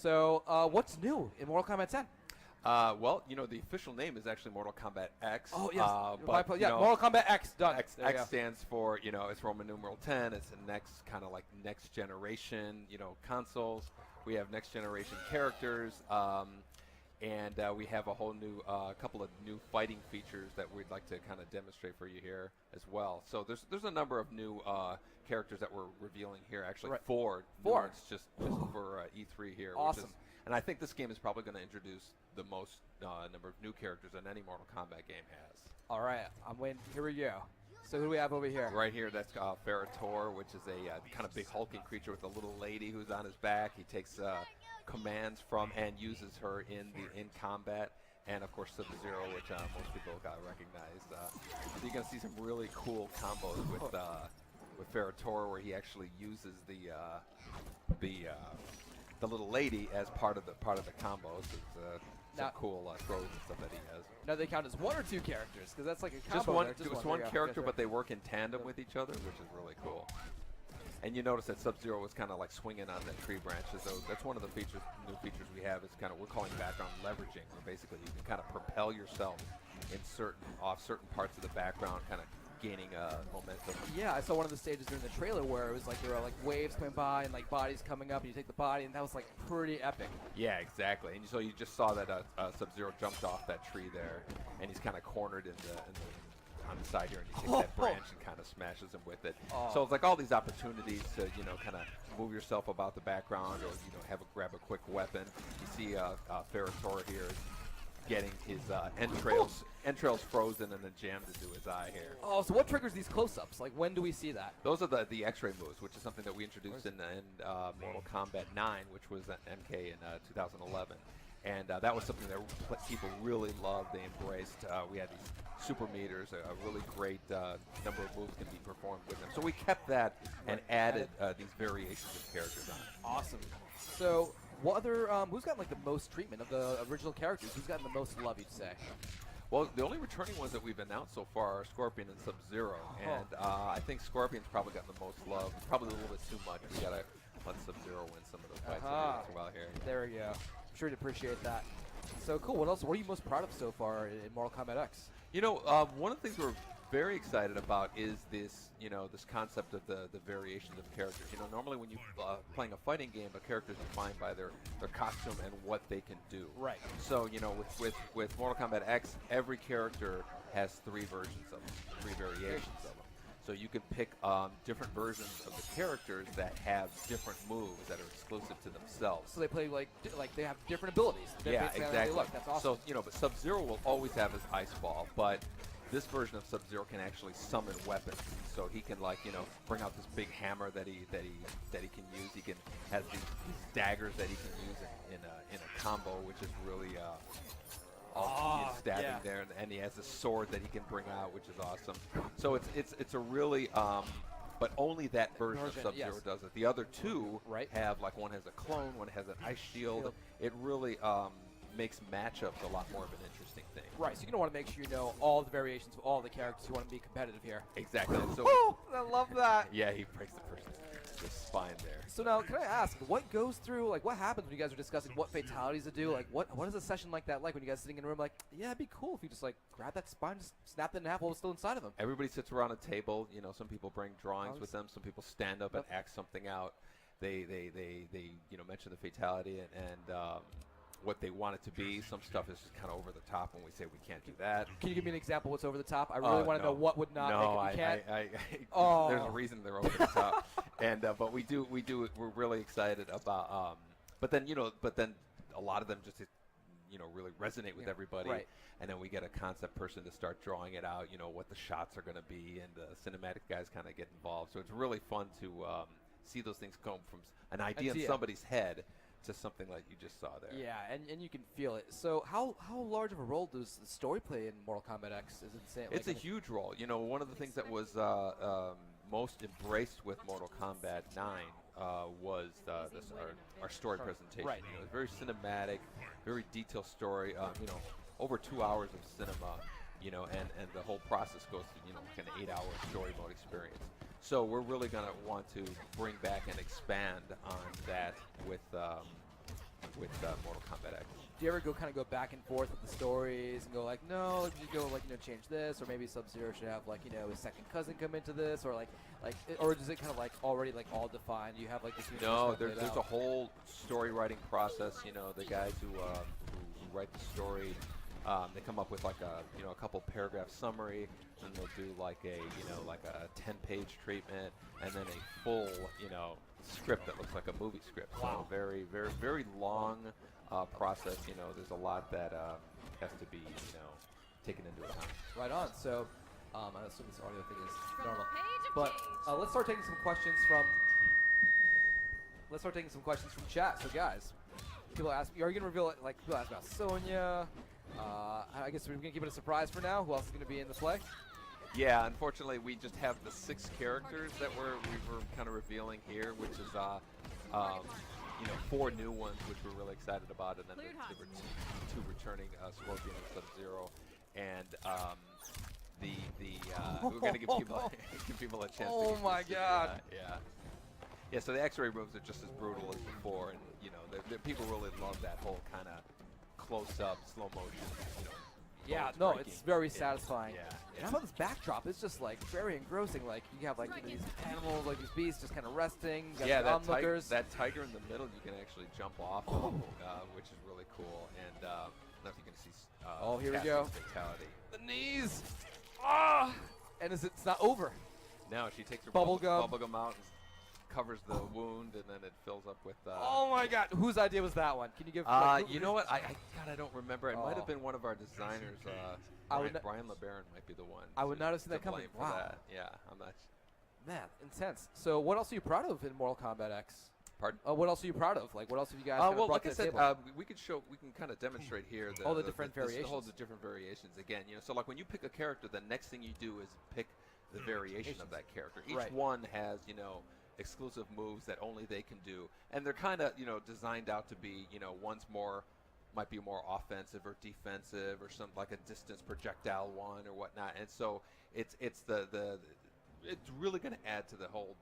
So, what's new in Mortal Kombat 10? Well, the official name is actually Mortal Kombat X. Oh, yes. But, Mortal Kombat X, done. X stands for, it's Roman numeral 10. It's the next kind of like next generation, consoles. We have next generation characters. And we have a whole new, couple of new fighting features that we'd like to kind of demonstrate for you here as well. So there's a number of new characters that we're revealing here. Actually, four. Just for E3 here. Awesome. And I think this game is probably going to introduce the most number of new characters that any Mortal Kombat game has. All right, I'm waiting. Here we go. So who do we have over here? Right here, that's Ferrator, which is a kind of big hulking creature with a little lady who's on his back. He takes commands from and uses her in combat. And, of course, Sub-Zero, which most people got recognized. So you're going to see some really cool combos with Ferrator, where he actually uses the little lady as part of the combos. It's some cool throws and stuff that he has. Now they count as one or two characters, because that's like a combo. Just one character, but they work in tandem with each other, which is really cool. And you notice that Sub-Zero was kind of like swinging on the tree branches. So that's one of the new features we have. Is we're calling background leveraging, where basically you can kind of propel yourself off certain parts of the background, kind of gaining momentum. Yeah, I saw one of the stages during the trailer where it was like there were like waves coming by and like bodies coming up, and you take the body, and that was like pretty epic. Yeah, exactly. And so you just saw that Sub-Zero jumped off that tree there, and he's kind of cornered on the side here, and he takes that branch and kind of smashes him with it. So it's like all these opportunities to kind of move yourself about the background, or grab a quick weapon. You see Ferrator here getting his entrails frozen and then jammed into his eye here. Oh, so what triggers these close-ups? Like, when do we see that? Those are the X-ray moves, which is something that we introduced in Mortal Kombat 9, which was an MK in 2011. And that was something that people really loved. They embraced. We had these super meters, a really great number of moves can be performed with them. So we kept that and added these variations of characters on it. Awesome. So what other, who's gotten like the most treatment of the original characters? Who's gotten the most love, you'd say? Well, the only returning ones that we've announced so far are Scorpion and Sub-Zero. And I think Scorpion's probably gotten the most love. Probably a little bit too much. We got to let Sub-Zero win some of those fights once in a while here. There we go. I'm sure you'd appreciate that. So cool. What else? What are you most proud of so far in Mortal Kombat X? One of the things we're very excited about is this, this concept of the variations of characters. Normally when you're playing a fighting game, a character is defined by their costume and what they can do. Right. So, with Mortal Kombat X, every character has three versions of them, three variations of them. So you can pick different versions of the characters that have different moves that are exclusive to themselves. So they play like they have different abilities. Yeah, exactly. That's awesome. So but Sub-Zero will always have his ice ball, but this version of Sub-Zero can actually summon weapons. So he can bring out this big hammer that he can use. He can have these daggers that he can use in a combo, which is really stabbing there, and he has a sword that he can bring out, which is awesome. So it's a really but only that version of Sub-Zero does it. The other two have one has a clone, one has an ice shield. It really makes matchups a lot more of an interesting thing. Right, so you're going to want to make sure you know all the variations of all the characters. You want to be competitive here. Exactly. So I love that. Yeah, he breaks the person's spine there. So now, can I ask, what goes through, what happens when you guys are discussing what fatalities to do? What is a session like that like when you guys are sitting in a room yeah, it'd be cool if you just grab that spine, just snap it in half while it's still inside of them? Everybody sits around a table. Some people bring drawings with them. Some people stand up and act something out. They mention the fatality and what they want it to be. Some stuff is just kind of over the top when we say we can't do that. Can you give me an example what's over the top? I really want to know what would not make it. You can't. There's a reason they're over the top. And but we're really excited about but then a lot of them just really resonate with everybody. Right. And then we get a concept person to start drawing it out, what the shots are going to be, and the cinematic guys kind of get involved. So it's really fun to see those things come from an idea in somebody's head to something like you just saw there. Yeah, and you can feel it. So how large of a role does the story play in Mortal Kombat X? Is it insane? It's a huge role. One of the things that was most embraced with Mortal Kombat 9 was our story presentation. Right. It was very cinematic, very detailed story. Over 2 hours of cinema. And the whole process goes through, an 8-hour story mode experience. So we're really going to want to bring back and expand on that with with Mortal Kombat X. Do you ever kind of go back and forth with the stories and go like, no, you go like, change this, or maybe Sub-Zero should have like, his second cousin come into this, or or is it kind of like already like all defined? You have like this. No, there's a whole story writing process. The guys who write the story, they come up with like a couple paragraph summary, and they'll do like a 10-page treatment, and then a full script that looks like a movie script. Wow. So very, very, very long process. There's a lot that has to be taken into account. Right on. So I assume this audio thing is normal, but let's start taking some questions from chat. So guys, people ask, are you gonna reveal it? Like people ask about Sonya. I guess we're gonna keep it a surprise for now. Who else is gonna be in the play? Yeah, unfortunately, we just have the 6 characters that we were kind of revealing here, which is 4 new ones, which we're really excited about, and then the two returning Scorpion and Sub-Zero, and we're gonna give people a chance. Oh my God! Yeah. So the X-ray moves are just as brutal as before, and people really love that whole kind of close-up, slow motion. Yeah, no, it's very satisfying. Yeah. And how about this backdrop? It's just like very engrossing. Like you have like these animals, like these beasts, just kind of resting. You got the onlookers. That tiger in the middle, you can actually jump off of, which is really cool. And I don't know if you can see. Here we go. Fatality. The knees. Ah! And it's not over. No, she takes her bubble gum out and covers the wound, and then it fills up with. Oh my God! Whose idea was that one? Can you give? You know what? I don't remember. It might have been one of our designers. Brian LeBaron might be the one. I would not have seen that coming. Wow. That. Yeah, I'm not. Man, intense. So, what else are you proud of in Mortal Kombat X? Pardon? What else are you proud of? Like, what else have you guys? Well, like I said, we can kind of demonstrate here all the different variations. All the different variations. Again, so like when you pick a character, the next thing you do is pick the variation of that character. Each one has, exclusive moves that only they can do, and they're kind of, designed out to be, one's might be more offensive or defensive or something like a distance projectile one or whatnot. And so it's really going to add to the whole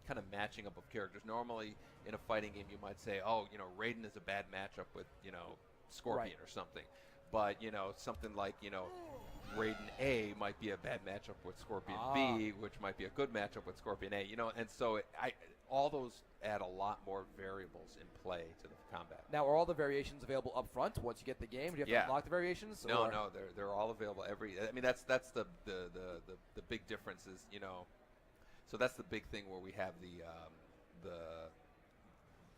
kind of matching up of characters. Normally in a fighting game you might say, oh, Raiden is a bad matchup with, Scorpion or something. But, something like, Raiden A might be a bad matchup with Scorpion B, which might be a good matchup with Scorpion A, and so all those add a lot more variables in play to the combat. Now, are all the variations available up front once you get the game? Do you have to unlock the variations? No, they're all available that's the big difference is, so that's the big thing where we have the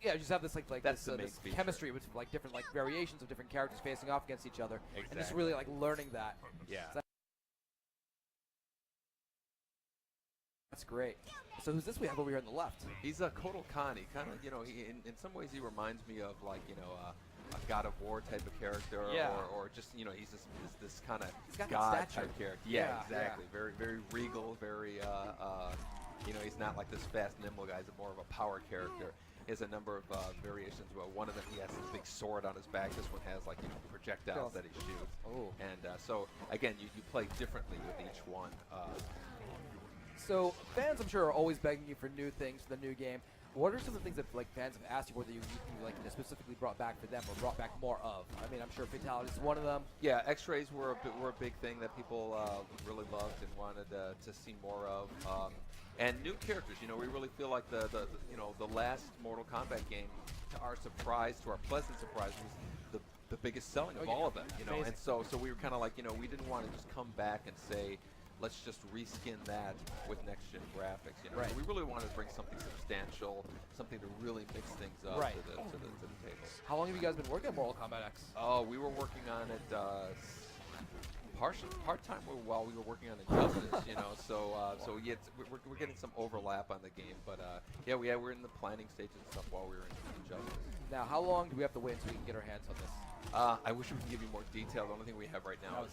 yeah, you just have this this chemistry with like different variations of different characters facing off against each other, and just really learning that. Yeah. So that's great. So who's this we have over here on the left? He's a Kotal Khan. He kind of, in some ways he reminds me of a God of War type of character, or just he's this kind of God type character. Yeah, exactly. Yeah. Very, very regal. Very he's not like this fast, nimble guy. He's more of a power character. He has a number of variations. Well, one of them, he has this big sword on his back. This one has projectiles that he shoots. Oh. And so again, you play differently with each one. So fans, I'm sure, are always begging you for new things for the new game. What are some of the things that fans have asked you for that you specifically brought back for them or brought back more of? I mean, I'm sure Fatality is one of them. Yeah, X-rays were a big thing that people really loved and wanted to see more of. And new characters, we really feel like the last Mortal Kombat game, to our surprise, to our pleasant surprise, was the biggest selling of all of them. And so we were kind of like, we didn't want to just come back and say, let's just reskin that with next-gen graphics. Right. So we really wanted to bring something substantial, something to really mix things up to the table. How long have you guys been working on Mortal Kombat X? Oh, we were working on it part-time while we were working on Injustice, so we're getting some overlap on the game, but we're in the planning stages and stuff while we were in Injustice. Now, how long do we have to wait until we can get our hands on this? I wish we could give you more detail. The only thing we have right now is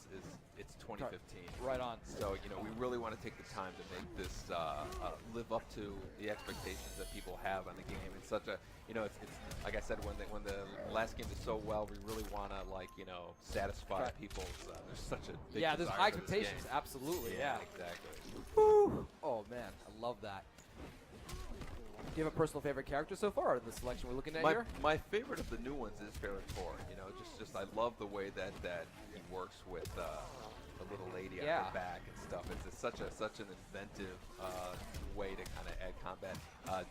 it's 2015. Right on. So we really want to take the time to make this live up to the expectations that people have on the game. It's such a it's like I said, when the last game did so well, we really want to satisfy people's. There's such a big there's high expectations. Game. Absolutely. Yeah. Exactly. Woo. Oh man, I love that. Do you have a personal favorite character so far in the selection we're looking at my, here? my favorite of the new ones is Ferritor. You know, just I love the way that he works with the little lady on her back and stuff. It's such an inventive way to kind of add combat.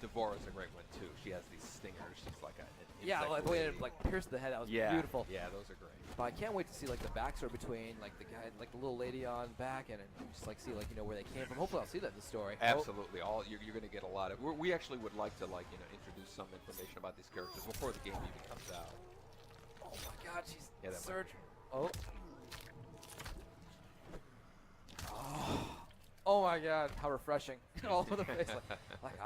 Devora's a great one too. She has these stingers. She's like an insect Like the way lady. it like pierced the head. That was beautiful. Yeah, those are great. But I can't wait to see like the backstory between like the guy, like the little lady on back, and just like see like where they came from. Hopefully, I'll see that in the story. Absolutely, you're going to get a lot of. We actually would like to introduce some information about these characters before the game even comes out. Oh my God, she's that Surge. Oh. Oh my God, how refreshing! All over the face, like